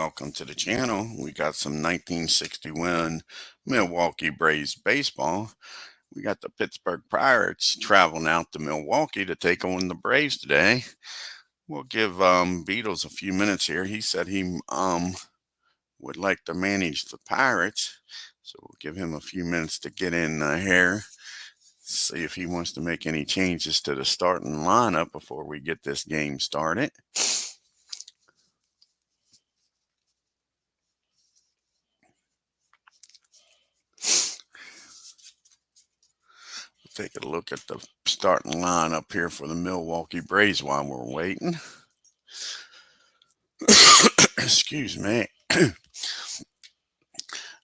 welcome to the channel. We got some 1961 Milwaukee Braves baseball. We got the Pittsburgh Pirates traveling out to Milwaukee to take on the Braves today. We'll give Beatles a few minutes here. He said he would like to manage the Pirates, so we'll give him a few minutes to get in here. See if he wants to make any changes to the starting lineup before we get this game started. Take a look at the starting lineup here for the Milwaukee Braves while we're waiting. Excuse me.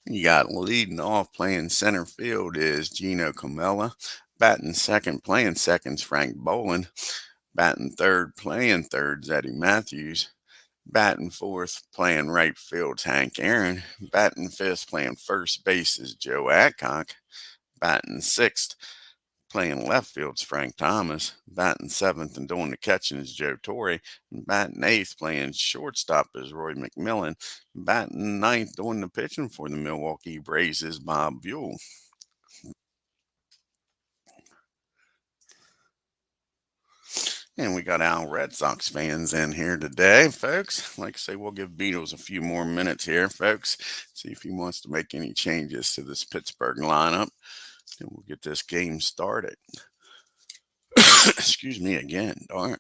You got leading off playing center field is Gino Camella. Batting second, playing second's Frank Boland. Batting third, playing third's Eddie Matthews. Batting fourth, playing right field's Hank Aaron. Batting fifth, playing first base is Joe Adcock. Batting sixth, playing left field's Frank Thomas. Batting seventh and doing the catching is Joe Torre. And batting eighth, playing shortstop is Roy McMillan. Batting ninth, doing the pitching for the Milwaukee Braves is Bob BUHL. And we got our Red Sox fans in here today, folks. Like I say, we'll give Beatles a few more minutes here, folks. See if he wants to make any changes to this Pittsburgh lineup. And we'll get this game started. Excuse me again, darn.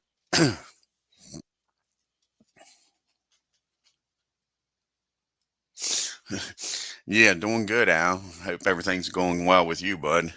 Yeah, doing good, Al. Hope everything's going well with you, bud.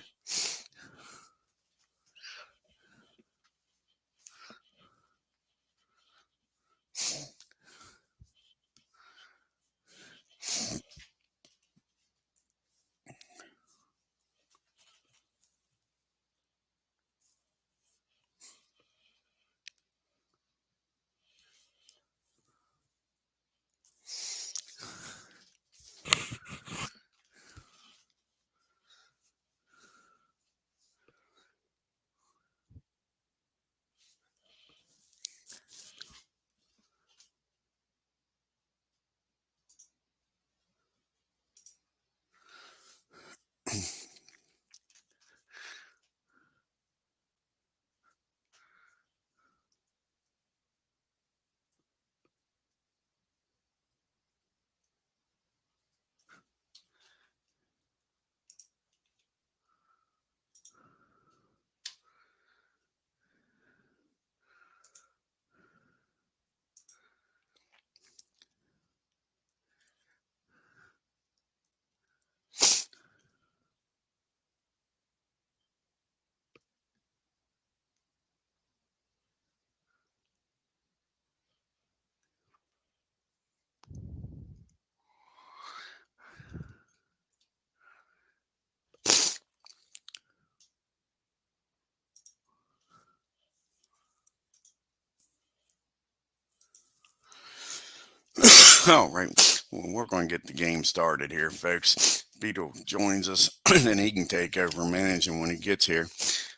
All right. Well, we're going to get the game started here, folks. Beetle joins us, and then he can take over managing when he gets here.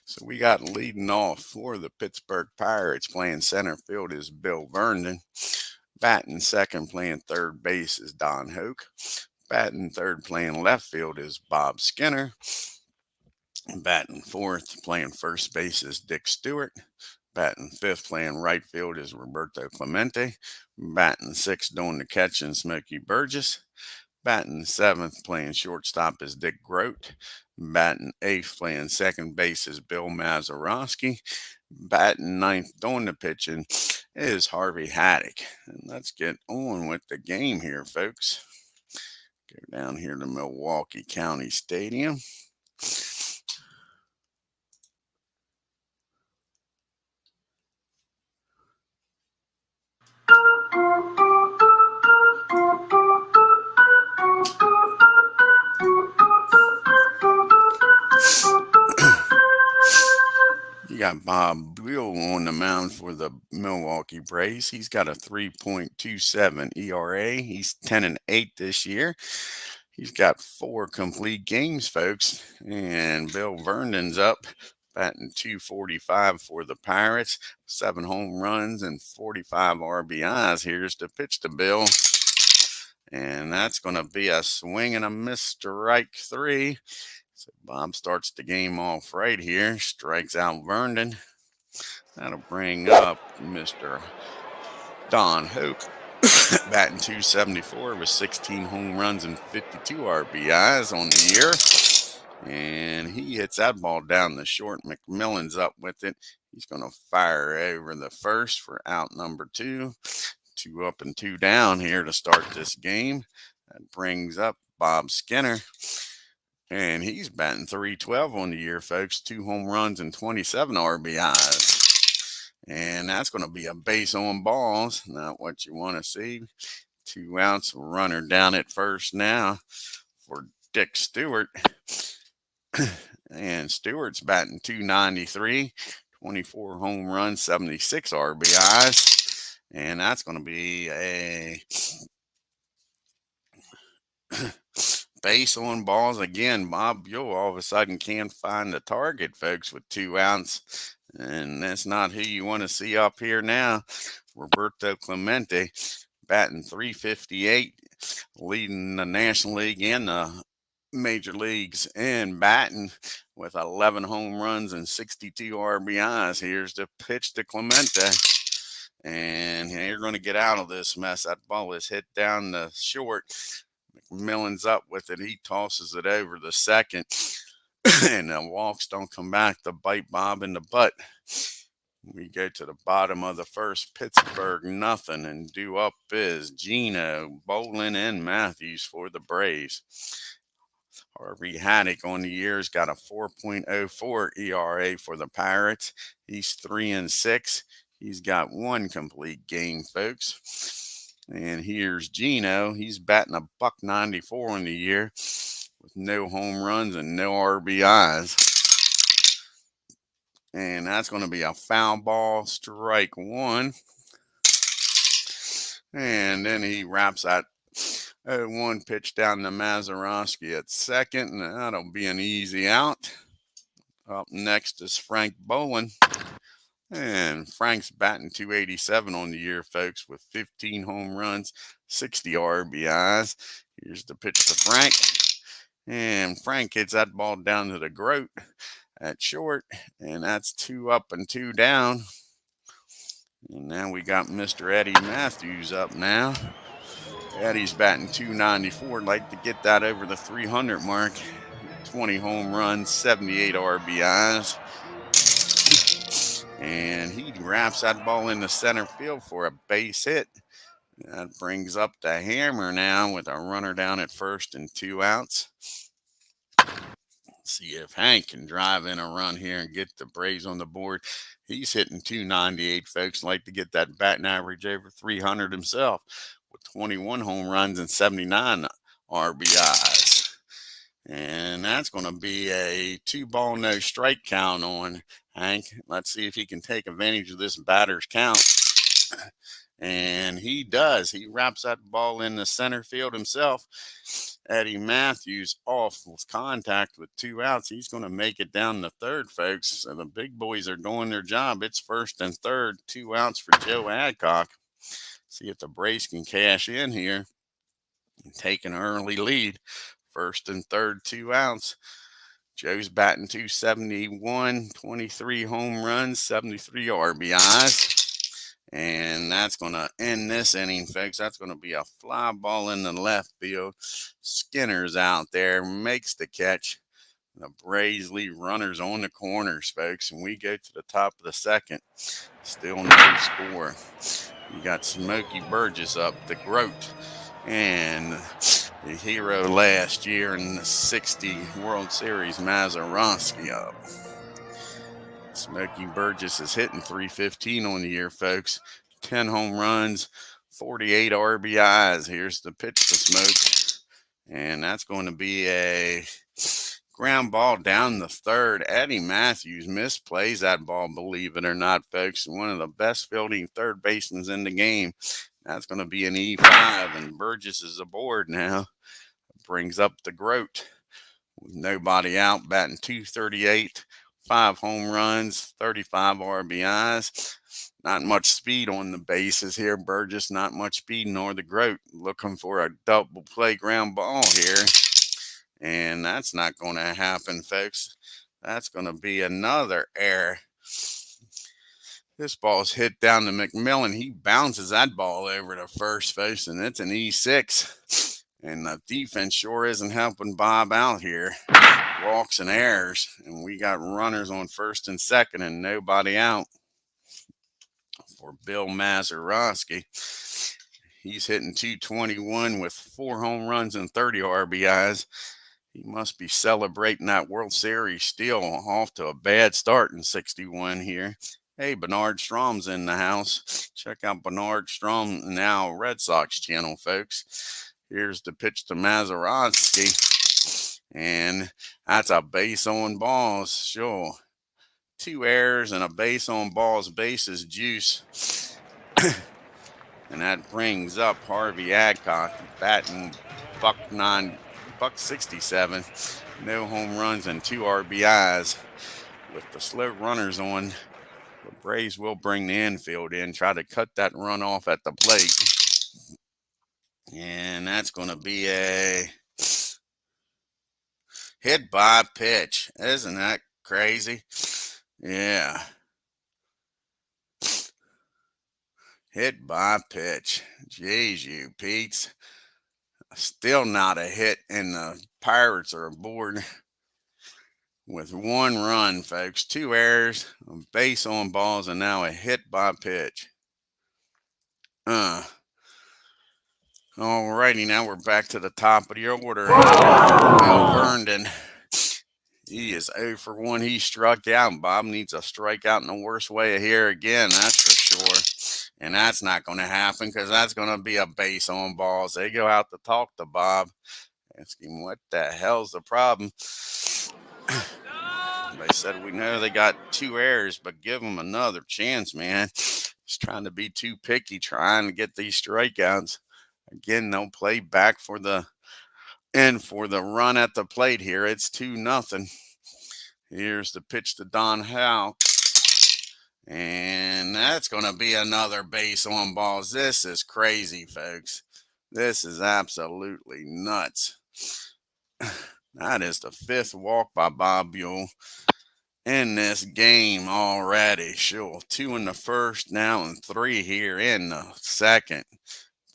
So we got leading off for the Pittsburgh Pirates playing center field is Bill Vernon. Batting second, playing third base is Don Hoke. Batting third, playing left field is Bob Skinner. Batting fourth, playing first base is Dick Stewart. Batting fifth, playing right field is Roberto Clemente. Batting sixth, doing the catching, Smokey Burgess. Batting seventh, playing shortstop is Dick Grote. Batting eighth, playing second base is Bill Mazeroski. Batting ninth, doing the pitching is HARVEY HADDIX. And let's get on with the game here, folks. Go down here to Milwaukee County Stadium. You got Bob BUHL on the mound for the Milwaukee Braves. He's got a 3.27 ERA. He's 10-8 this year. He's got 4 complete games, folks. And Bill Vernon's up, batting .245 for the Pirates, 7 home runs and 45 RBIs. Here's to pitch to Bill. And that's going to be a swing and a miss, strike 3. So Bob starts the game off right here. Strikes out Vernon. That'll bring up Mr. Don Hoke, batting .274 with 16 home runs and 52 RBIs on the year. And he hits that ball down the short. McMillan's up with it. He's going to fire over the first for out number 2. 2 up and 2 down here to start this game. That brings up Bob Skinner. And he's batting .312 on the year, folks. 2 home runs and 27 RBIs. And that's going to be a base on balls. Not what you want to see. 2 outs, runner down at first now for Dick Stewart. And Stewart's batting .293, 24 home runs, 76 RBIs. And that's going to be a base on balls. Again, Bob Buhl all of a sudden can't find the target, folks, with 2 outs. And that's not who you want to see up here now. Roberto Clemente batting .358, leading the National League and the Major Leagues in batting with 11 home runs and 62 RBIs. Here's the pitch to Clemente. And you're going to get out of this mess. That ball is hit down the short. McMillan's up with it. He tosses it over the second. And the walks don't come back to bite Bob in the butt. We go to the bottom of the first. Pittsburgh nothing, and due up is Gino, Bolin, and Matthews for the Braves. HARVEY HADDIX on the year's got a 4.04 ERA for the Pirates. He's 3-6. He's got 1 complete game, folks. And here's Gino. He's batting a .194 on the year with no home runs and no RBIs. And that's going to be a foul ball, strike 1. And then he wraps that 0-1 pitch down to Mazeroski at second, and that'll be an easy out. Up next is Frank Bolin. And Frank's batting .287 on the year, folks, with 15 home runs, 60 RBIs. Here's the pitch to Frank. And Frank hits that ball down to the Groat at short, and that's 2 up and 2 down. And now we got Mr. Eddie Matthews up now. Eddie's batting .294. Like to get that over the 300 mark. 20 home runs, 78 RBIs. And he wraps that ball in the center field for a base hit. That brings up the hammer now with a runner down at first and 2 outs. See if Hank can drive in a run here and get the Braves on the board. He's hitting .298, folks. Like to get that batting average over 300 himself with 21 home runs and 79 RBIs. And that's going to be a 2-ball, no strike count on Hank. Let's see if he can take advantage of this batter's count. And he does. He wraps that ball in the center field himself. Eddie Matthews off with contact with 2 outs. He's going to make it down the third, folks. So the big boys are doing their job. It's first and third, 2 outs for Joe Adcock. See if the Braves can cash in here and take an early lead. First and third, 2 outs. Joe's batting .271, 23 home runs, 73 RBIs. And that's going to end this inning, folks. That's going to be a fly ball in the left field. Skinner's out there, makes the catch. The Braves leave runners on the corners, folks. And we go to the top of the second. Still no score. You got Smokey Burgess up, the Groat, and the hero last year in the '60 World Series, Mazeroski up. Smokey Burgess is hitting .315 on the year, folks. 10 home runs, 48 RBIs. Here's the pitch to Smoke. And that's going to be a ground ball down the third. Eddie Matthews misplays that ball, believe it or not, folks. One of the best fielding third basemen in the game. That's going to be an E5, and Burgess is aboard now. Brings up the Groat with nobody out, batting .238, 5 home runs, 35 RBIs. Not much speed on the bases here. Burgess, not much speed, nor the Groat. Looking for a double play ground ball here. And that's not going to happen, folks. That's going to be another error. This ball's hit down to McMillan. He bounces that ball over to first, folks, and it's an E6. And the defense sure isn't helping Bob out here. Walks and errors, and we got runners on first and second and nobody out for Bill Mazeroski. He's hitting .221 with 4 home runs and 30 RBIs. He must be celebrating that World Series steal, off to a bad start in 61 here. Hey, Bernard Strom's in the house. Check out Bernard Strom Now Red Sox channel, folks. Here's the pitch to Mazeroski. And that's a base on balls, sure. 2 errors and a base on balls, bases juice. And that brings up Harvey Adcock, batting buck 67. No home runs and 2 RBIs. With the slow runners on, the Braves will bring the infield in, try to cut that run off at the plate. And that's going to be a hit by pitch. Isn't that crazy? Yeah. Hit by pitch. Jeez, you Pete's. Still not a hit, and the Pirates are aboard with 1 run, folks. 2 errors, a base on balls, and now a hit by pitch. Alrighty, now we're back to the top of the order. Will Vernon. He is 0 for 1. He struck out. Bob needs a strikeout in the worst way here again, that's for sure. And that's not going to happen because that's going to be a base on balls. They go out to talk to Bob. Ask him what the hell's the problem. They said, we know they got 2 errors, but give them another chance, man. Just trying to be too picky, trying to get these strikeouts. Again, they'll play back for the run at the plate here. It's 2-0. Here's the pitch to Don Howe. And that's going to be another base on balls. This is crazy, folks. This is absolutely nuts. That is the 5th walk by Bob BUHL in this game already. Sure, 2 in the first now and 3 here in the second.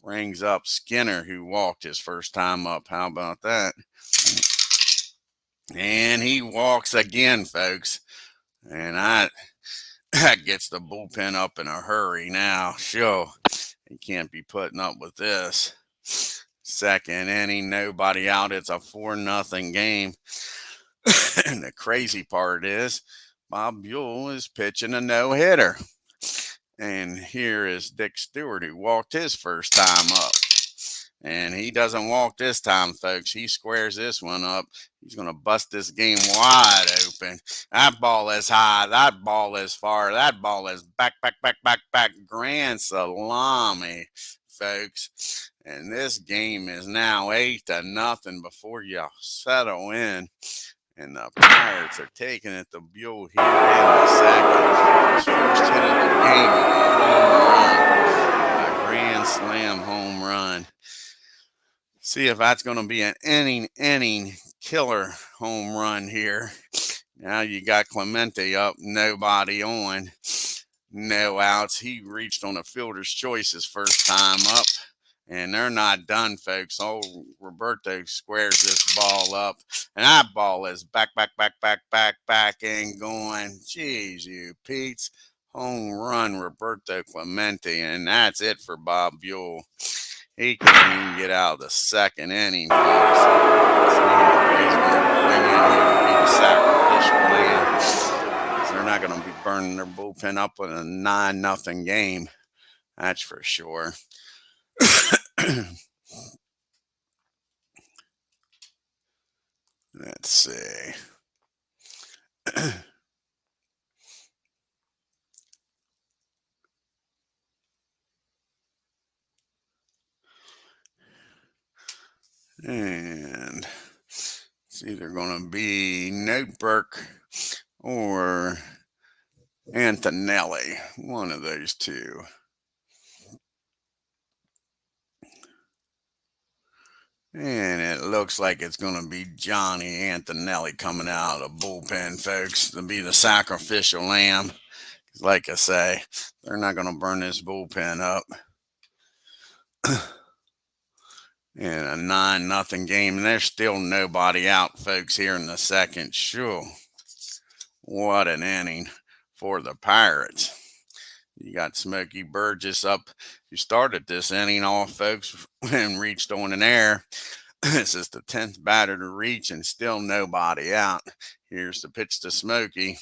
Brings up Skinner, who walked his first time up. How about that? And he walks again, folks. And that gets the bullpen up in a hurry now. Sure, he can't be putting up with this. Second inning, nobody out. It's a 4-0 game. And the crazy part is Bob BUHL is pitching a no-hitter. And here is Dick Stewart, who walked his first time up. And he doesn't walk this time, folks. He squares this one up. He's going to bust this game wide open. That ball is high. That ball is far. That ball is back. Grand salami, folks. And this game is now 8-0 before you settle in. And the Pirates are taking it to BUHL here in the second. His first hit of the game, home run. A grand slam home run. See if that's going to be an inning killer home run here. Now you got Clemente up, nobody on, no outs. He reached on a fielder's choice his first time up. And they're not done, folks. Oh, Roberto squares this ball up. And that ball is back and going. Jeez, you Pete's. Home run, Roberto Clemente. And that's it for Bob BUHL. He couldn't even get out of the second inning, folks. He's going to bring in here to be the sacrificial lamb. They're not going to be burning their bullpen up with a 9-0 game. That's for sure. Let's see. And it's either going to be Noteberg or Antonelli, one of those two. And it looks like it's going to be Johnny Antonelli coming out of the bullpen, folks, to be the sacrificial lamb. Like I say, they're not going to burn this bullpen up. In a 9-0 game, and there's still nobody out, folks, here in the second. Sure. What an inning for the Pirates. You got Smokey Burgess up. You started this inning off, folks, and reached on an air. This is the 10th batter to reach, and still nobody out. Here's the pitch to Smokey.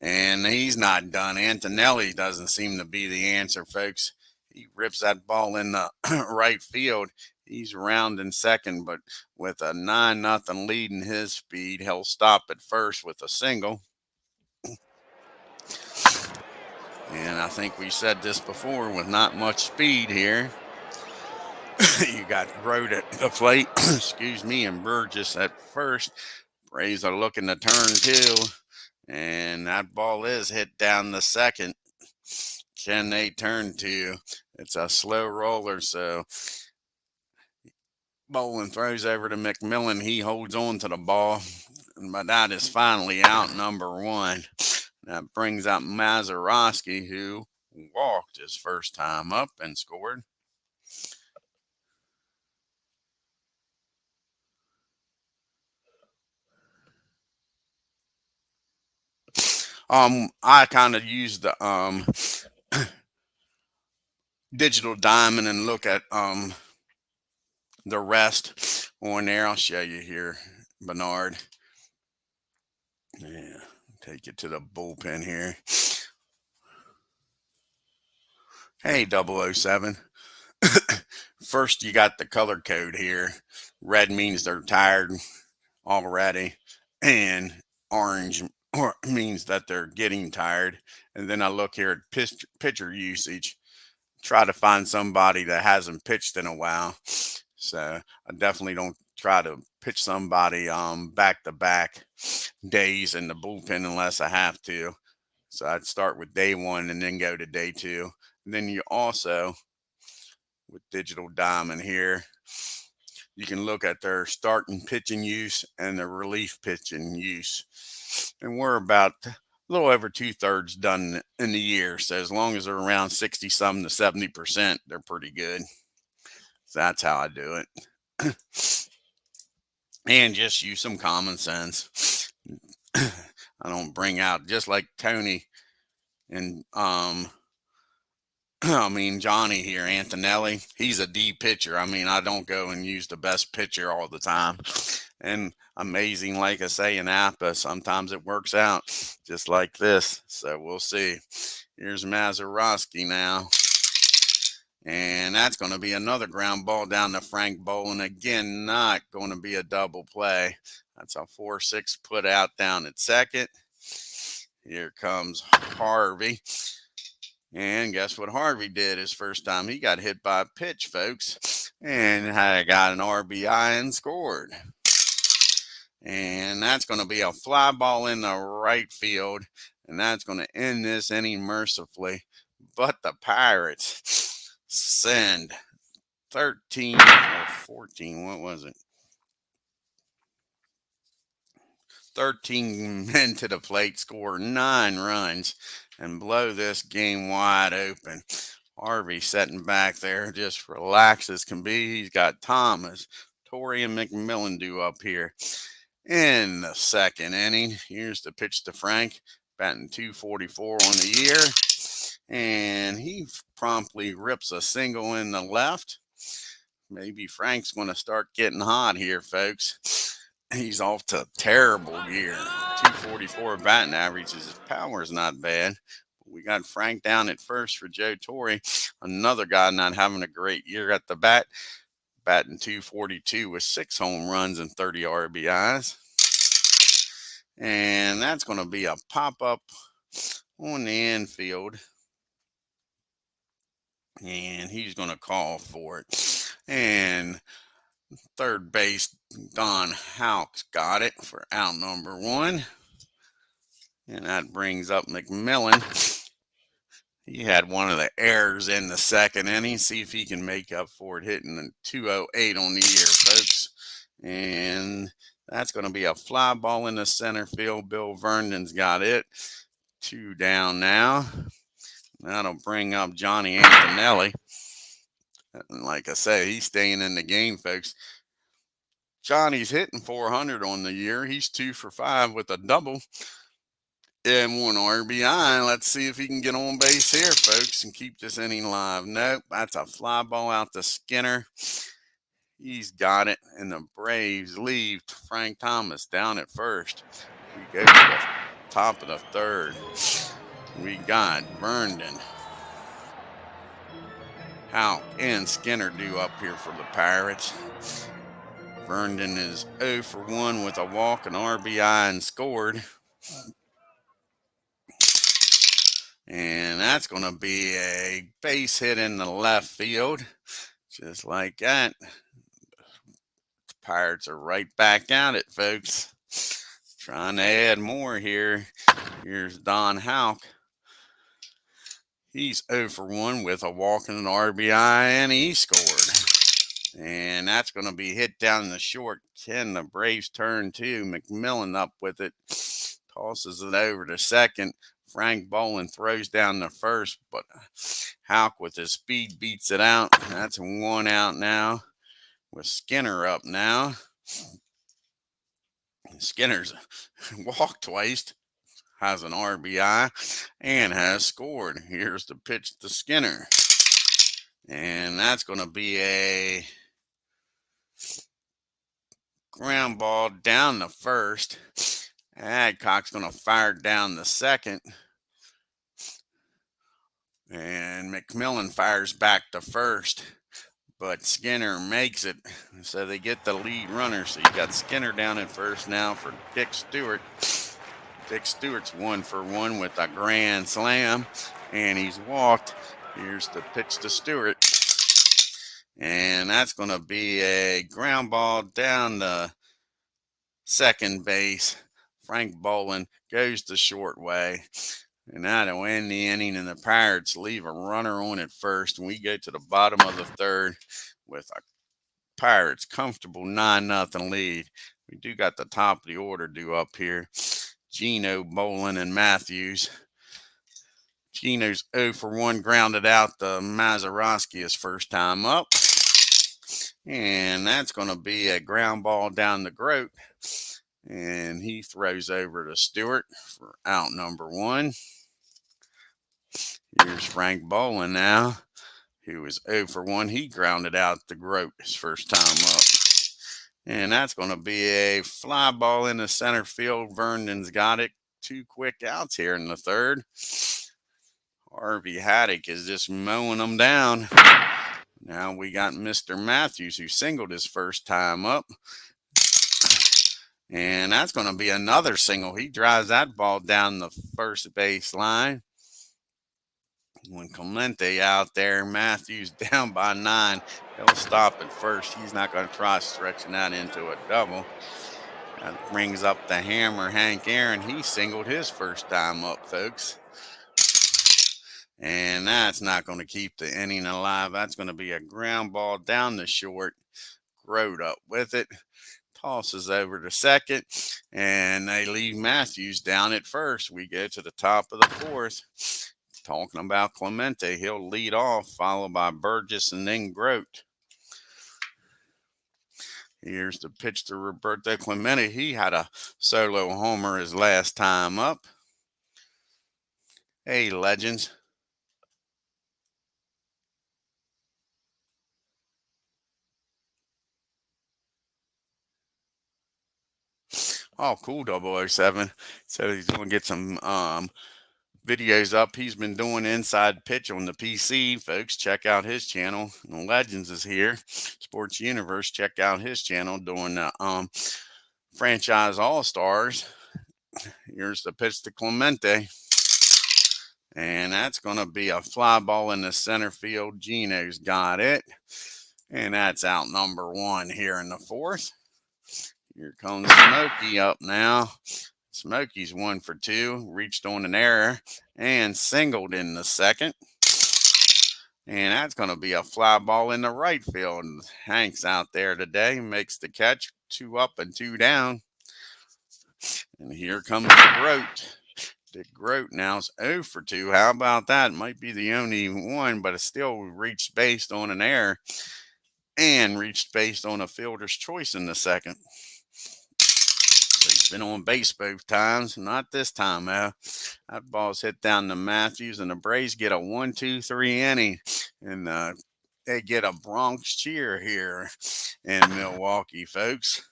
And he's not done. Antonelli doesn't seem to be the answer, folks. He rips that ball in the right field. He's rounding second, but with a 9-0 lead in his speed, he'll stop at first with a single. And I think we said this before, with not much speed here. You got Grote at the plate, excuse me, and Burgess at first. Braves are looking to turn too. And that ball is hit down the second. Can they turn to? It's a slow roller, so Bolin throws over to McMillan. He holds on to the ball, but that is finally out, number one. That brings up Mazeroski, who walked his first time up and scored. I kind of used the digital diamond and look at the rest on there. I'll show you here, Bernard. Yeah, take it to the bullpen here. Hey, 007. First, you got the color code here. Red means they're tired already, and orange means that they're getting tired. And then I look here at pitcher usage, try to find somebody that hasn't pitched in a while. So I definitely don't try to pitch somebody back to back days in the bullpen unless I have to. So I'd start with day one and then go to day two. And then you also, with Digital Diamond here, you can look at their starting pitching use and their relief pitching use. And we're about a little over 2/3 done in the year. So as long as they're around 60 something to 70%, they're pretty good. So that's how I do it. And just use some common sense. I don't bring out, just like Tony and I mean, Johnny here, Antonelli, he's a D pitcher. I mean, I don't go and use the best pitcher all the time. And amazing, like I say, in Apba, sometimes it works out just like this. So we'll see. Here's Mazeroski now. And that's going to be another ground ball down to Frank Bolin. Again, not going to be a double play. That's a 4-6 put out down at second. Here comes Harvey. And guess what Harvey did his first time? He got hit by a pitch, folks, and got an RBI and scored. And that's going to be a fly ball in the right field, and that's going to end this inning mercifully. But the Pirates send 13 or 14, what was it? 13 men to the plate, score 9 runs, and blow this game wide open. Harvey sitting back there, just relaxed as can be. He's got Thomas, Torrey, and McMillan due up here in the second inning. Here's the pitch to Frank, batting .244 on the year, and he promptly rips a single in the left. Maybe Frank's going to start getting hot here, folks. He's off to a terrible year. .244 batting average. His power is not bad. We got Frank down at first for Joe Torre. Another guy not having a great year at the bat. Batting .242 with 6 home runs and 30 RBIs. And that's going to be a pop-up on the infield. And he's going to call for it. And third base, Don Houck's got it for out number 1. And that brings up McMillan. He had one of the errors in the second inning. See if he can make up for it, hitting a 208 on the year, folks. And that's going to be a fly ball in the center field. Bill Verndon's got it. 2 down now. That'll bring up Johnny Antonelli. And like I say, he's staying in the game, folks. Johnny's hitting 400 on the year. He's 2 for 5 with a double and 1 RBI. Let's see if he can get on base here, folks, and keep this inning live. Nope, that's a fly ball out to Skinner. He's got it, and the Braves leave Frank Thomas down at first. We go to the top of the third. We got Verndon, Houck, and Skinner due up here for the Pirates. Verndon is 0 for 1 with a walk, an RBI, and scored. And that's going to be a base hit in the left field. Just like that. The Pirates are right back at it, folks. Trying to add more here. Here's Don Houck. He's 0 for 1 with a walk and an RBI, and he scored. And that's going to be hit down the short. Can the Braves turn to McMillan up with it. Tosses it over to second. Frank Boland throws down the first, but Houck with his speed beats it out. That's 1 out now with Skinner up now. Skinner's walked twice, has an RBI, and has scored. Here's the pitch to Skinner. And that's going to be a ground ball down the first. Adcock's going to fire down the second. And McMillan fires back to first. But Skinner makes it. So they get the lead runner. So you got Skinner down at first now for Dick Stewart. Dick Stewart's 1 for 1 with a grand slam. And he's walked. Here's the pitch to Stewart. And that's going to be a ground ball down the second base. Frank Boland goes the short way. And that'll end the inning, and the Pirates leave a runner on at first. And we go to the bottom of the third with a Pirates comfortable 9-0 lead. We do got the top of the order due up here. Gino, Boland, and Matthews. Gino's 0 for 1, grounded out to Mazeroski his first time up. And that's going to be a ground ball down the Grote. And he throws over to Stewart for out number 1. Here's Frank Boland now, who is 0 for 1. He grounded out the Grote his first time up. And that's going to be a fly ball in the center field. Verndon's got it. 2 quick outs here in the third. HARVEY HADDIX is just mowing them down. Now we got Mr. Matthews, who singled his first time up. And that's going to be another single. He drives that ball down the first base line. When Clemente out there, Matthews down by 9. He'll stop at first. He's not going to try stretching that into a double. That brings up the hammer, Hank Aaron. He singled his first time up, folks. And that's not going to keep the inning alive. That's going to be a ground ball down the short. Grote up with it. Tosses over to second. And they leave Matthews down at first. We go to the top of the fourth. Talking about Clemente, he'll lead off, followed by Burgess and then Grote. Here's the pitch to Roberto Clemente. He had a solo homer his last time up. Hey, legends. Oh, cool, 007. So he's going to get some videos up. He's been doing inside pitch on the PC, folks. Check out his channel. And Legends is here. Sports Universe, check out his channel doing the franchise all-stars. Here's the pitch to Clemente. And that's going to be a fly ball in the center field. Gino's got it. And that's out number 1 here in the fourth. Here comes Smokey up now. Smokey's 1 for 2, reached on an error and singled in the second. And that's going to be a fly ball in the right field. Hank's out there today, makes the catch, 2 up and 2 down. And here comes Grote. Dick Grote now is 0 for 2. How about that? Might be the only one, but it still reached base on an error and reached base on a fielder's choice in the second. So he's been on base both times. Not this time, though. That ball's hit down to Matthews, and the Braves get a 1-2-3 inning. And they get a Bronx cheer here in Milwaukee, folks.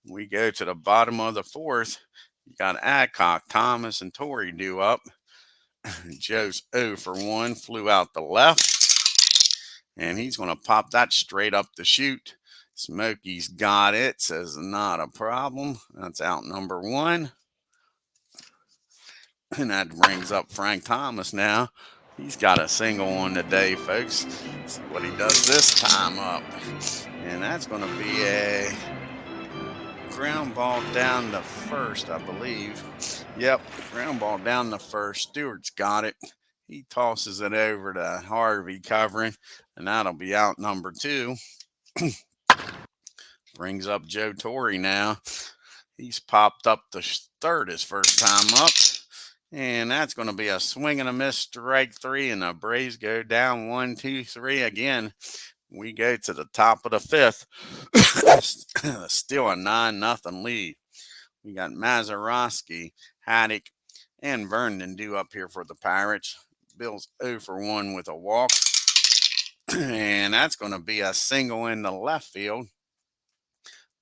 We go to the bottom of the fourth. You got Adcock, Thomas, and Torrey due up. Joe's 0 for 1, flew out the left. And he's going to pop that straight up the chute. Smokey's got it, says not a problem. That's out number 1. And that brings up Frank Thomas now. He's got a single on the day, folks. Let's see what he does this time up. And that's going to be a ground ball down the first, I believe. Yep, ground ball down the first. Stewart's got it. He tosses it over to Harvey covering, and that'll be out number 2. Brings up Joe Torrey now. He's popped up the third his first time up. And that's going to be a swing and a miss, strike 3, and the Braves go down 1-2-3 again. We go to the top of the 5th. Still a 9-0 lead. We got Mazeroski, HADDIX, and Vernon due up here for the Pirates. Bill's 0 for 1 with a walk. And that's going to be a single in the left field.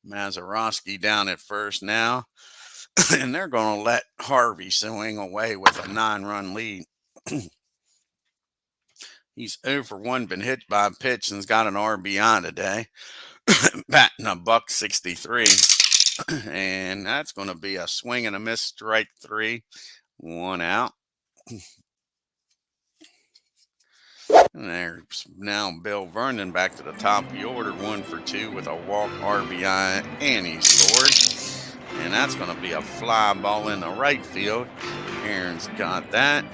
Mazeroski down at first now. And they're going to let Harvey swing away with a 9-run lead. He's 0 for 1, been hit by a pitch, and's got an RBI today. Batting a $163. And that's going to be a swing and a miss, strike 3, 1 out. And there's now Bill Vernon back to the top of the order, 1 for 2 with a walk, RBI, and he scored. And that's going to be a fly ball in the right field. Aaron's got that.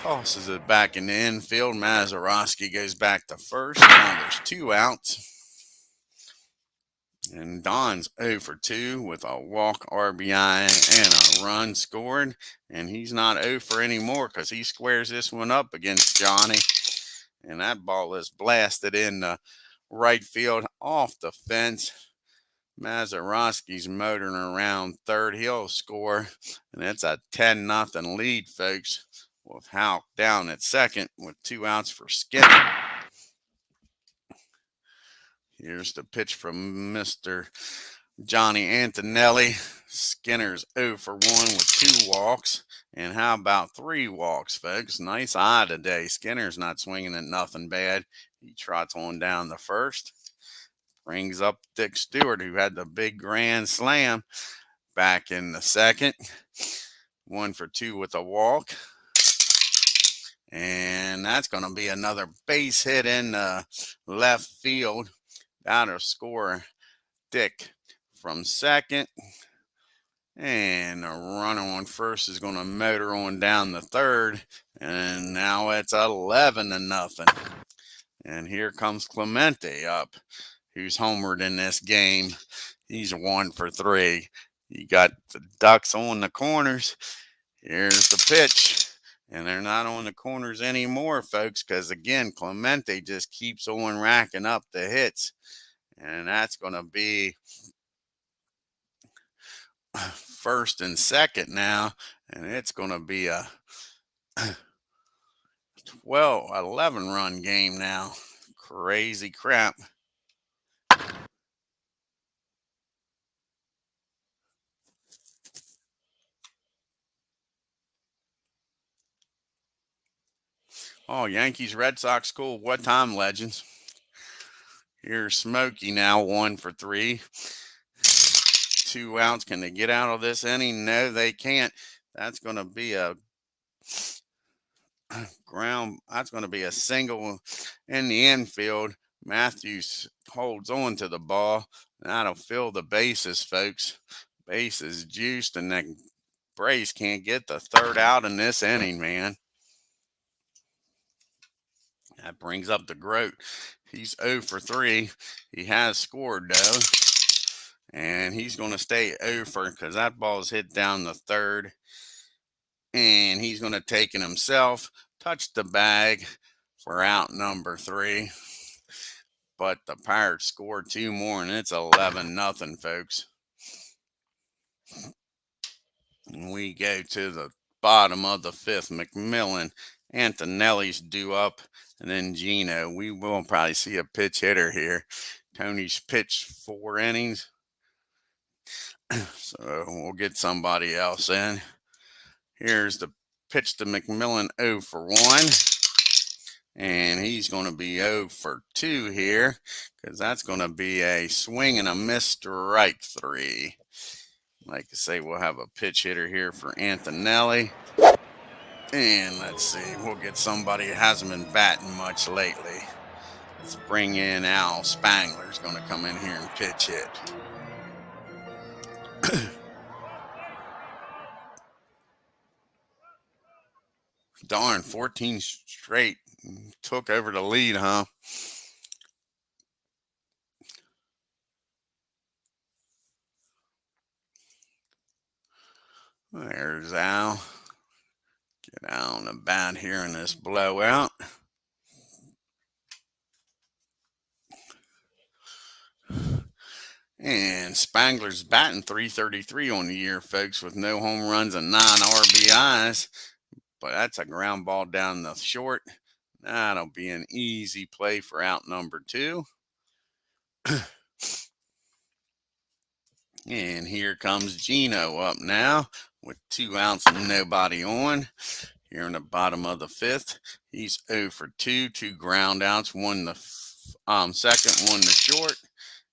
Tosses it back in the infield. Mazeroski goes back to first. Now there's 2 outs. And Don's 0 for 2 with a walk, RBI, and a run scored. And he's not 0 for any more because he squares this one up against Johnny. And that ball is blasted in the right field off the fence. Mazeroski's motoring around third. He'll score. And it's a 10-0 lead, folks, with Houck down at second with 2 outs for Skinner. Here's the pitch from Mr. Johnny Antonelli. Skinner's 0 for 1 with 2 walks. And how about 3 walks, folks? Nice eye today. Skinner's not swinging at nothing bad. He trots on down the first. Brings up Dick Stewart, who had the big grand slam back in the second. 1 for 2 with a walk. And that's going to be another base hit in the left field. That'll score Dick from second. And the runner on first is going to motor on down the third. And now it's 11-0. And here comes Clemente up, who's homered in this game. He's 1 for 3. You got the Ducks on the corners. Here's the pitch. And they're not on the corners anymore, folks, because, again, Clemente just keeps on racking up the hits. And that's going to be first and second now. And it's going to be a 11-run game now. Crazy crap. Oh, Yankees, Red Sox, cool. What time, legends? Here's Smokey now, 1 for 3. 2 outs. Can they get out of this inning? No, they can't. That's going to be a That's going to be a single in the infield. Matthews holds on to the ball. That'll fill the bases, folks. Base is juiced, and that Brace can't get the third out in this inning, man. That brings up the Groat. He's 0 for 3. He has scored, though. And he's going to stay 0 for, because that ball's hit down the third. And he's going to take it himself, touch the bag for out number 3. But the Pirates scored 2 more, and it's 11-0, folks. And we go to the bottom of the 5th. McMillan, Antonelli's due up, and then Gino. We will probably see a pitch hitter here. Tony's pitched 4 innings, so we'll get somebody else in. Here's the pitch to McMillan, 0 for 1. And he's going to be 0 for 2 here, because that's going to be a swing and a miss, strike 3. Like I say, we'll have a pitch hitter here for Antonelli. And let's see, we'll get somebody who hasn't been batting much lately. Let's bring in Al Spangler's going to come in here and pitch hit. Darn, 14 straight. Took over the lead, huh? There's Al. Get out on the bat here in this blowout. And Spangler's batting .333 on the year, folks, with no home runs and 9 RBIs. But that's a ground ball down the short. That'll be an easy play for out number 2. And here comes Gino up now with 2 outs and nobody on. Here in the bottom of the 5th, he's 0 for 2, 2 ground outs, 1 the second, 1 the short.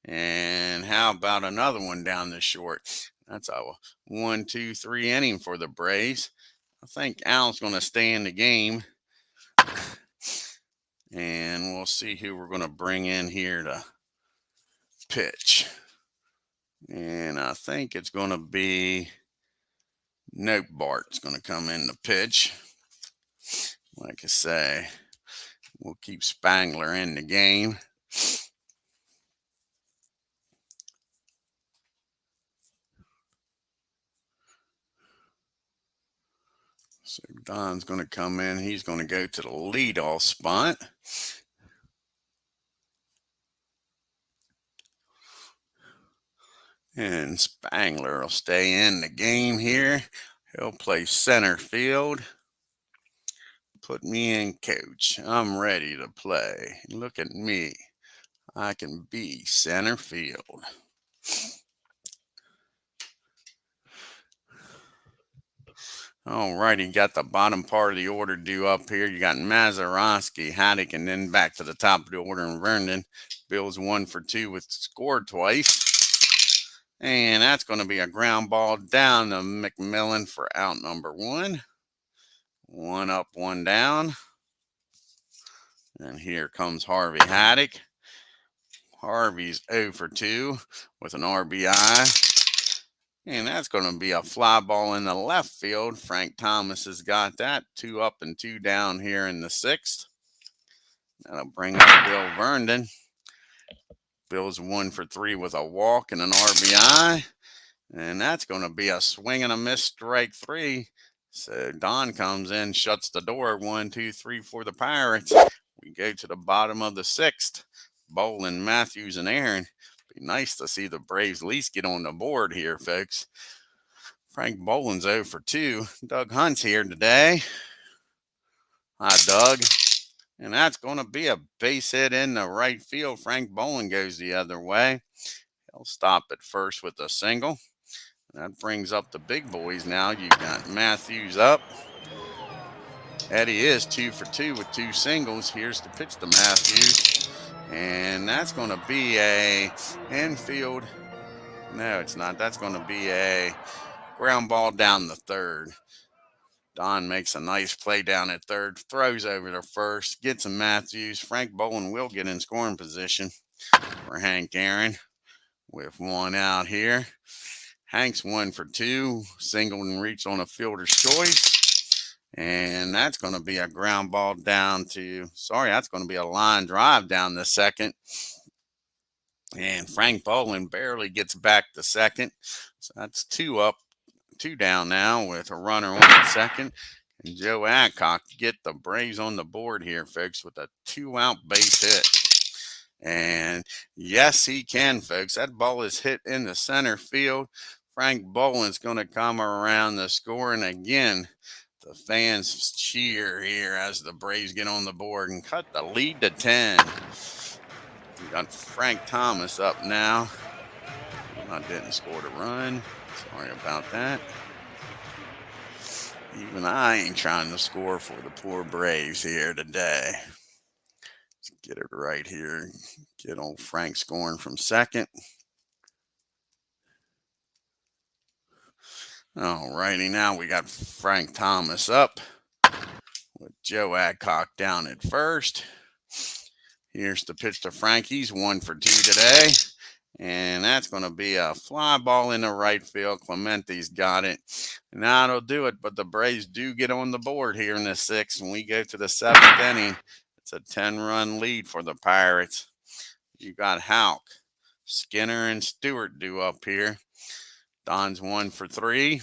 And how about another one down the short? That's a 1, 2, 3 inning for the Braves. I think Al's going to stay in the game. And we'll see who we're going to bring in here to pitch. And I think it's going to be Bart's going to come in to pitch. Like I say, we'll keep Spangler in the game. So Don's going to come in. He's going to go to the leadoff spot. And Spangler will stay in the game here. He'll play center field. Put me in, coach. I'm ready to play. Look at me. I can be center field. All righty, got the bottom part of the order due up here. You got Mazeroski, HADDIX, and then back to the top of the order in Vernon. Bill's 1 for 2 with scored twice. And that's going to be a ground ball down to McMillan for out number 1. 1 up, 1 down. And here comes Harvey HADDIX. Harvey's 0 for 2 with an RBI. And that's going to be a fly ball in the left field. Frank Thomas has got that. 2 up and 2 down here in the 6th. That'll bring up Bill Vernon. Bill's 1 for 3 with a walk and an RBI. And that's going to be a swing and a miss, strike 3. So Don comes in, shuts the door. 1, 2, 3 for the Pirates. We go to the bottom of the 6th. Bolin, Matthews, and Aaron. Be nice to see the Braves at least get on the board here, folks. Frank Bolin's 0 for 2. Doug Hunt's here today. Hi, Doug. And that's going to be a base hit in the right field. Frank Bolin goes the other way. He'll stop at first with a single. That brings up the big boys now. You've got Matthews up. Eddie is 2 for 2 with 2 singles. Here's the pitch to Matthews. And that's going to be a infield. No, it's not. That's going to be a ground ball down the third. Don makes a nice play down at third, throws over to first, gets a Matthews. Frank Bolin will get in scoring position for Hank Aaron with 1 out here. Hank's 1 for 2, single and reach on a fielder's choice. And that's going to be a ground ball down to, that's going to be a line drive down the second. And Frank Boland barely gets back to second. So that's 2 up, 2 down now with a runner on at second. And Joe Adcock get the Braves on the board here, folks, with a 2-out base hit. And yes, he can, folks. That ball is hit in the center field. Frank Boland's going to come around the score. And again, the fans cheer here as the Braves get on the board and cut the lead to 10. We got Frank Thomas up now. I didn't score the run. Sorry about that. Even I ain't trying to score for the poor Braves here today. Let's get it right here. Get old Frank scoring from second. All righty, now we got Frank Thomas up with Joe Adcock down at first. Here's the pitch to Frank. He's 1 for 2 today. And that's going to be a fly ball in the right field. Clemente's got it. And that'll do it. But the Braves do get on the board here in the 6th. And we go to the 7th inning. It's a 10-run lead for the Pirates. You got Houck, Skinner, and Stewart due up here. Don's 1 for 3.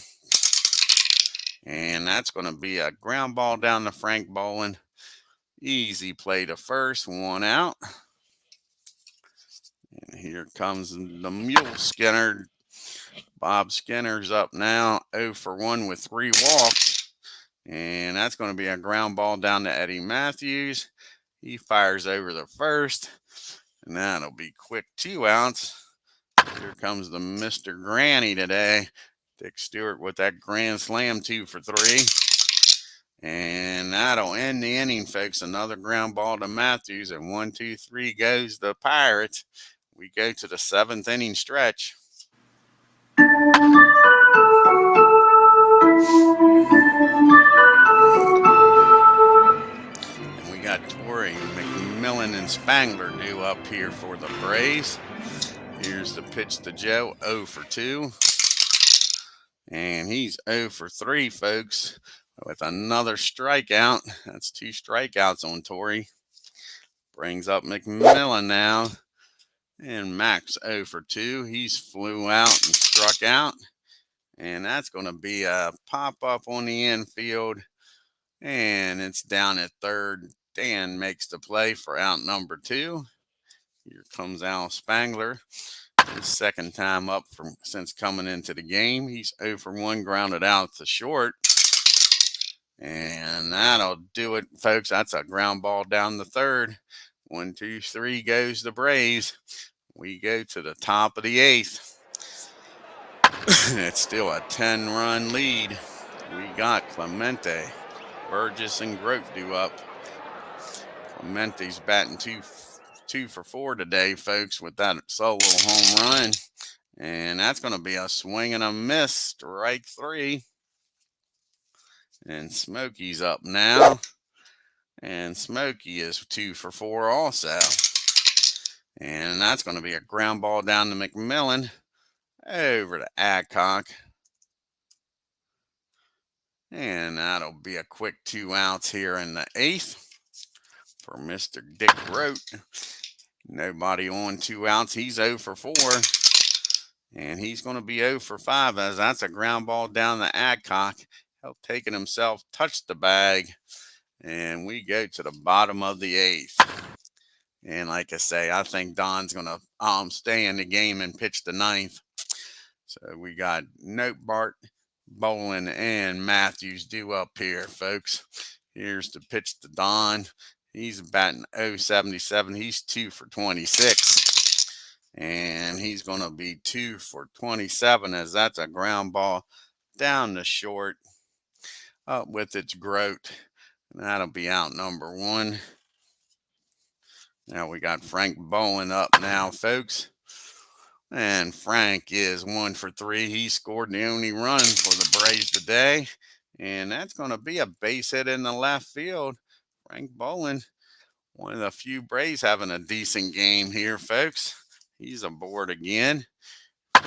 And that's going to be a ground ball down to Frank Boland. Easy play to first, 1 out. And here comes the Mule Skinner. Bob Skinner's up now, 0 for 1 with 3 walks. And that's going to be a ground ball down to Eddie Matthews. He fires over the first. And that'll be quick 2 outs. Here comes the Mr. Granny today. Dick Stewart with that grand slam, 2 for 3. And that'll end the inning, folks. Another ground ball to Matthews. And 1, 2, 3 goes the Pirates. We go to the 7th inning stretch. And we got Torrey, McMillan, and Spangler due up here for the Braves. Here's the pitch to Joe, 0 for 2. And he's 0 for 3, folks, with another strikeout. That's 2 strikeouts on Torrey. Brings up McMillan now. And Max 0 for 2. He's flew out and struck out. And that's going to be a pop-up on the infield. And it's down at third. Dan makes the play for out number 2. Here comes Al Spangler. His second time up since coming into the game. He's 0 for 1, grounded out to short. And that'll do it, folks. That's a ground ball down the third. 1, 2, 3 goes the Braves. We go to the top of the 8th. It's still a 10-run lead. We got Clemente, Burgess, and Grote due up. Clemente's batting 2 for 4 today, folks, with that solo home run. And that's going to be a swing and a miss, strike 3. And Smokey's up now. And Smokey is 2 for 4 also. And that's going to be a ground ball down to McMillan. Over to Adcock. And that'll be a quick 2 outs here in the 8th for Mr. Dick Grote. Nobody on 2 outs. He's 0 for 4. And he's going to be 0 for 5 as that's a ground ball down to Adcock. He'll take it himself, touch the bag. And we go to the bottom of the 8th. And like I say, I think Don's going to stay in the game and pitch the 9th. So we got Notebart, Boland, and Matthews due up here, folks. Here's the pitch to Don. He's batting .077. He's 2 for 26. And he's going to be 2 for 27 as that's a ground ball down the short up with its Grote. And that'll be out number 1. Now we got Frank Boland up now, folks. And Frank is 1 for 3. He scored the only run for the Braves today. And that's going to be a base hit in the left field. Frank Boland, one of the few Braves having a decent game here, folks. He's aboard again.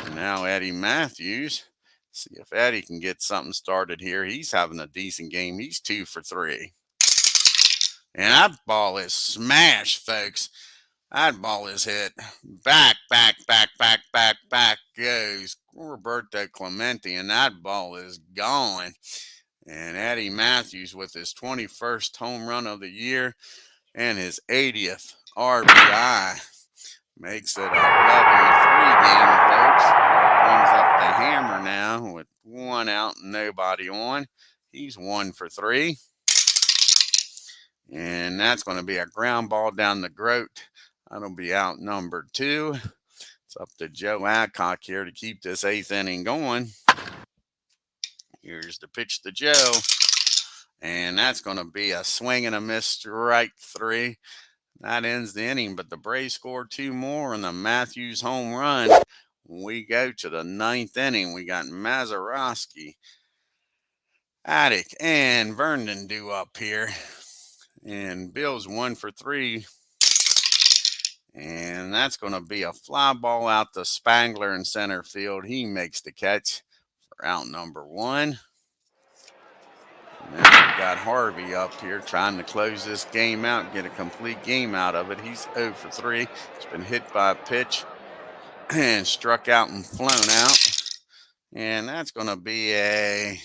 And now Eddie Matthews. See if Eddie can get something started here. He's having a decent game. He's 2 for 3. And that ball is smashed, folks. That ball is hit. Back goes Roberto Clemente, and that ball is gone. And Eddie Matthews with his 21st home run of the year and his 80th RBI makes it a 11-3 game, folks. That brings up the hammer now with 1 out and nobody on. He's 1 for 3. And that's going to be a ground ball down the groat. That'll be out number 2. It's up to Joe Adcock here to keep this 8th inning going. Here's the pitch to Joe. And that's going to be a swing and a miss, strike 3. That ends the inning, but the Braves scored 2 more on the Matthews home run. We go to the 9th inning. We got Mazeroski, HADDIX, and Vernon due up here. And Bill's 1 for 3. And that's going to be a fly ball out to Spangler in center field. He makes the catch for out number 1. Now we got Harvey up here trying to close this game out, get a complete game out of it. He's 0 for 3. He's been hit by a pitch and struck out and flown out. And that's going to be a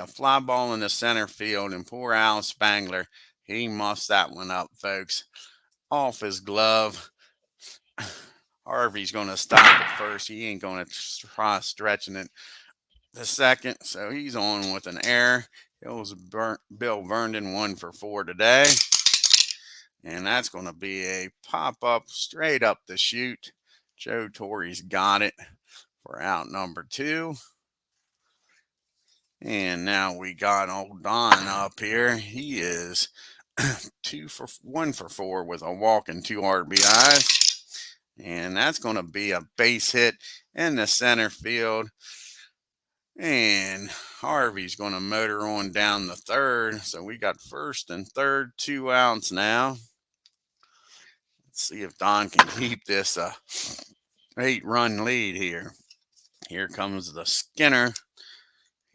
fly ball in the center field. And poor Al Spangler, he muffs that one up, folks. Off his glove. Harvey's going to stop at first. He ain't going to try stretching it the second, so he's on with an error. It was Bill Vernon 1 for 4 today. And that's going to be a pop-up straight up the chute. Joe Torre's got it for out number 2. And now we got old Don up here. He is 1 for 4 with a walk and 2 RBIs. And that's going to be a base hit in the center field. And Harvey's going to motor on down the third. So we got first and third, 2 outs now. Let's see if Don can keep this 8-run lead here. Here comes the Skinner.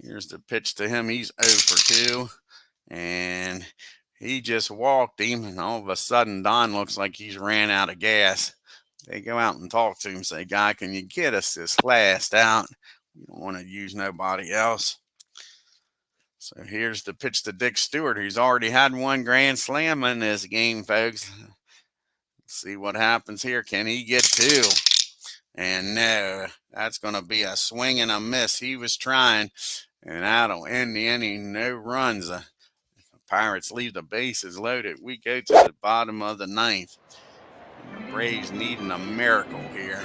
Here's the pitch to him. He's 0 for 2. And he just walked him. And all of a sudden, Don looks like he's ran out of gas. They go out and talk to him, say, "Guy, can you get us this last out? We don't want to use nobody else." So here's the pitch to Dick Stewart, who's already had 1 grand slam in this game, folks. Let's see what happens here. Can he get 2? And no, that's going to be a swing and a miss. He was trying, and that'll end the inning. No runs. The Pirates leave the bases loaded. We go to the bottom of the 9th. The Braves needing a miracle here.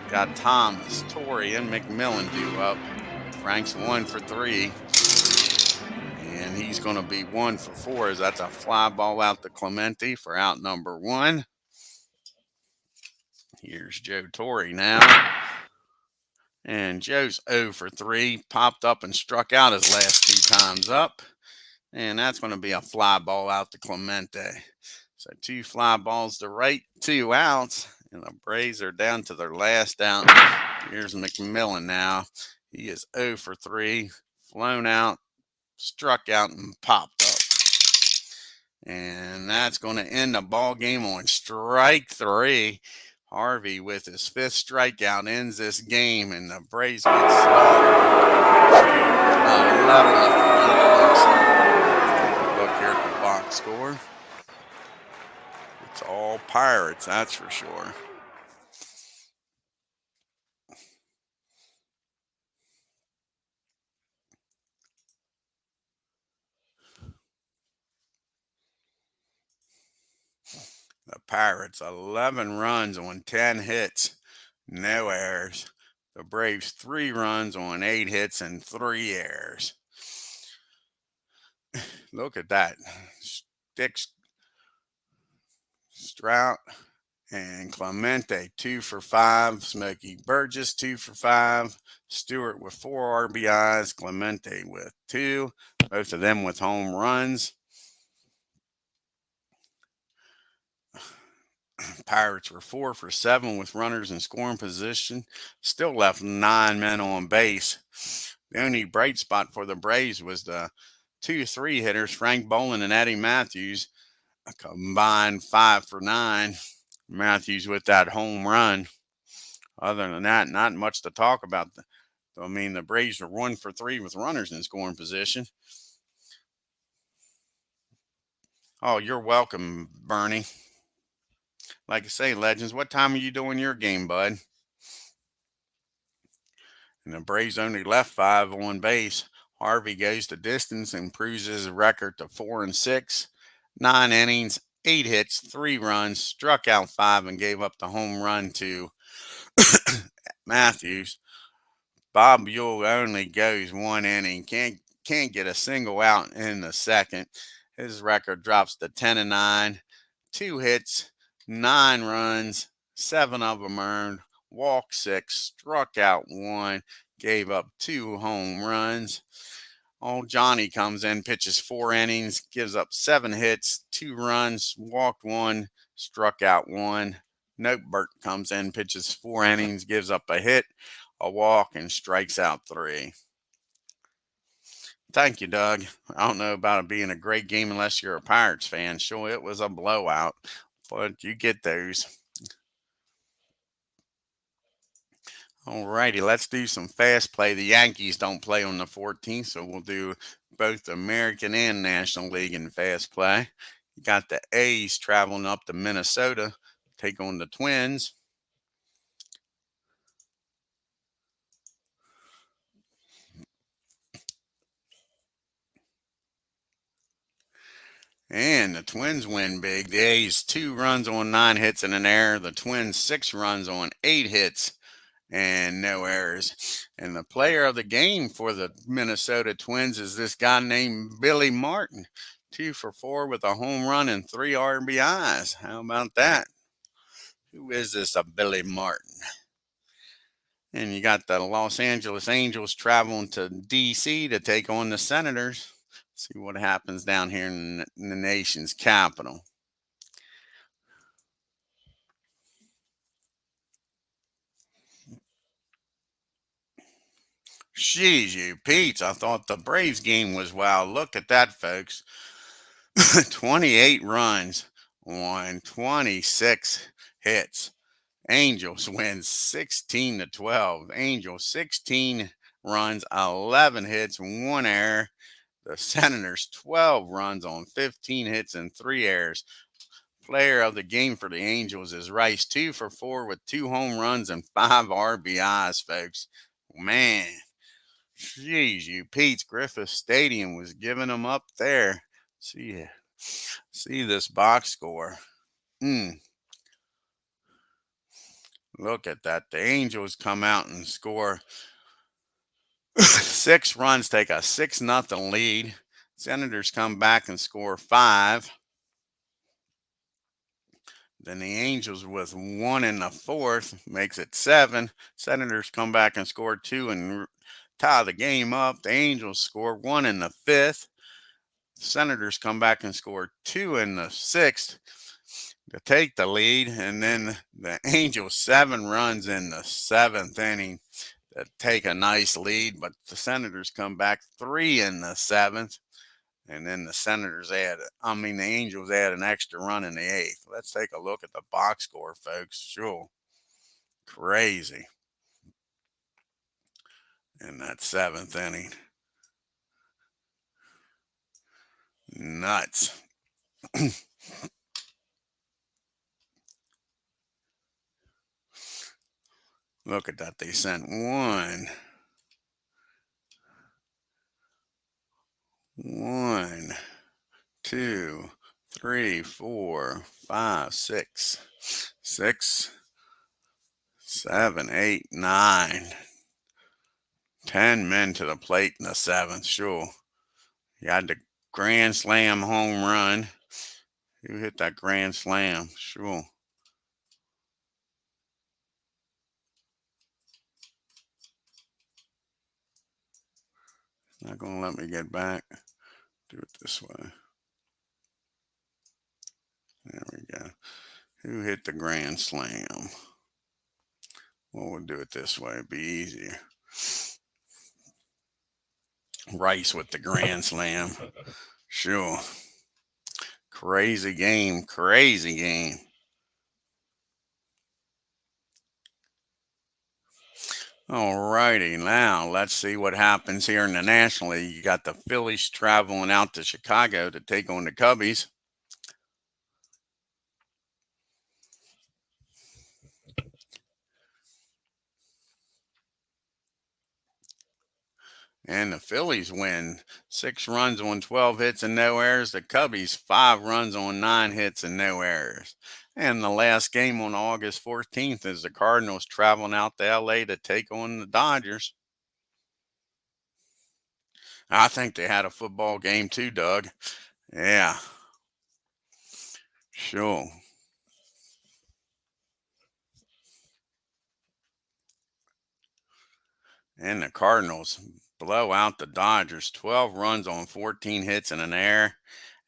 Got Thomas, Torrey, and McMillan due up. Frank's 1 for 3. And he's going to be 1 for 4 as that's a fly ball out to Clemente for out number 1. Here's Joe Torre now. And Joe's 0 for 3. Popped up and struck out his last 2 times up. And that's going to be a fly ball out to Clemente. So 2 fly balls to right, 2 outs. And the Braves are down to their last out. Here's McMillan now. He is 0 for 3. Flown out, struck out, and popped up. And that's going to end the ball game on strike 3. Harvey with his 5th strikeout ends this game, and the Braves get slaughtered. 11-3. Look here at the box score. It's all Pirates, that's for sure. The Pirates, 11 runs on 10 hits, no errors. The Braves, 3 runs on 8 hits and 3 errors. Look at that. Sticks, Strout, and Clemente, 2 for 5. Smokey Burgess, 2 for 5. Stewart with 4 RBIs. Clemente with 2. Both of them with home runs. Pirates were 4 for 7 with runners in scoring position. Still left 9 men on base. The only bright spot for the Braves was the 2-3 hitters, Frank Boland and Eddie Matthews, a combined 5 for 9. Matthews with that home run. Other than that, not much to talk about. I mean, the Braves were 1 for 3 with runners in scoring position. Oh, you're welcome, Bernie. Like I say, Legends, what time are you doing your game, bud? And the Braves only left 5 on base. Harvey goes the distance, improves his record to 4-6, 9 innings, 8 hits, 3 runs, struck out 5, and gave up the home run to Matthews. Bob Buhl only goes 1 inning, can't get a single out in the second. His record drops to 10-9, 2 hits, 9 runs, 7 of them earned, walked 6, struck out 1, gave up 2 home runs. Old Johnny comes in, pitches 4 innings, gives up 7 hits, 2 runs, walked 1, struck out 1. Notebert comes in, pitches 4 innings, gives up a hit, a walk, and strikes out 3. Thank you, Doug. I don't know about it being a great game unless you're a Pirates fan. Sure, it was a blowout, but you get those. Alrighty, let's do some fast play. The Yankees don't play on the 14th, so we'll do both American and National League in fast play. You got the A's traveling up to Minnesota, take on the Twins. And the Twins win big. The A's 2 runs on 9 hits and an error. The Twins 6 runs on 8 hits and no errors. And the player of the game for the Minnesota Twins is this guy named Billy Martin. 2 for 4 with a home run and 3 RBIs. How about that? Who is this, a Billy Martin? And you got the Los Angeles Angels traveling to D.C. to take on the Senators. See what happens down here in the nation's capital. Jeez, you Pete's. I thought the Braves game was wild. Look at that, folks. 28 runs on 26 hits. Angels win 16-12. Angels 16 runs, 11 hits, 1 error. The Senators 12 runs on 15 hits and 3 errors. Player of the game for the Angels is Rice, 2 for 4 with 2 home runs and 5 RBIs, folks. Man, jeez, you Pete's. Griffith Stadium was giving them up there. See this box score. Look at that. The Angels come out and score 6 runs, take a 6-0 lead. Senators come back and score 5. Then the Angels with 1 in the 4th makes it 7. Senators come back and score 2 and tie the game up. The Angels score 1 in the 5th. Senators come back and score 2 in the 6th to take the lead. And then the Angels 7 runs in the 7th inning to take a nice lead. But the Senators come back 3 in the 7th. And then the Angels add an extra run in the 8th. Let's take a look at the box score, folks. Sure. Crazy. In that 7th inning. Nuts. Look at that. They sent 1, 2, 3, 4, 5, 6, 7, 8, 9, 10 men to the plate in the 7th. Sure. You had the grand slam home run. Who hit that grand slam? Sure. Not going to let me get back. Do it this way. There we go. Who hit the grand slam? Well, we'll do it this way. It'd be easier. Rice with the grand slam. Sure. Crazy game. Crazy game. All righty, now let's see what happens here in the National League. You got the Phillies traveling out to Chicago to take on the Cubbies. And the Phillies win 6 runs on 12 hits and no errors. The Cubbies 5 runs on 9 hits and no errors. And the last game on August 14th is the Cardinals traveling out to LA to take on the Dodgers. I think they had a football game too, Doug. Yeah, sure. And the Cardinals blow out the Dodgers 12 runs on 14 hits and an error.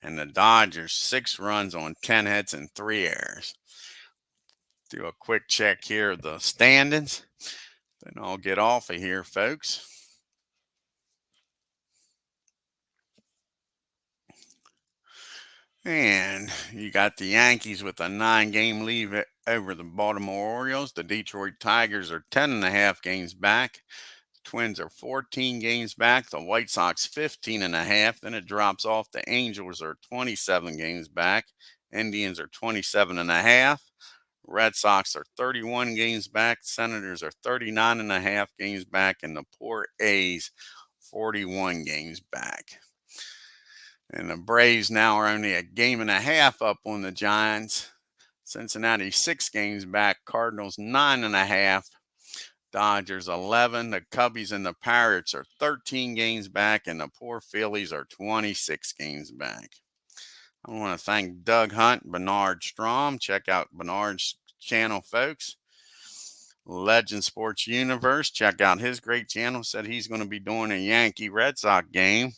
And the Dodgers 6 runs on 10 hits and 3 errors. Do a quick check here of the standings. Then I'll get off of here, folks. And you got the Yankees with a 9-game lead over the Baltimore Orioles. The Detroit Tigers are 10.5 games back. Twins are 14 games back. The White Sox 15.5. Then it drops off. The Angels are 27 games back. Indians are 27.5. Red Sox are 31 games back. Senators are 39.5 games back. And the poor A's 41 games back. And the Braves now are only a game and a half up on the Giants. Cincinnati 6 games back. Cardinals 9.5. Dodgers 11. The Cubbies and the Pirates are 13 games back, and the poor Phillies are 26 games back. I want to thank Doug Hunt, Bernard Strom. Check out Bernard's channel, folks. Legend Sports Universe. Check out his great channel. Said he's going to be doing a Yankee Red Sox game.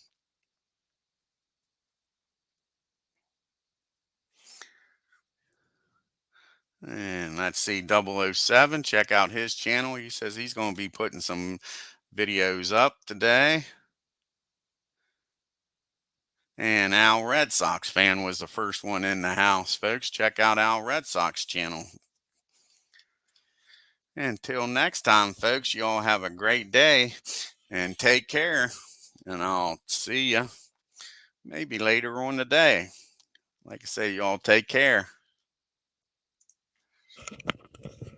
And let's see, 007. Check out his channel. He says he's going to be putting some videos up today. And Al Red Sox fan was the first one in the house, folks. Check out Al Red Sox channel. Until next time, folks, you all have a great day and take care. And I'll see you maybe later on today. Like I say, you all take care.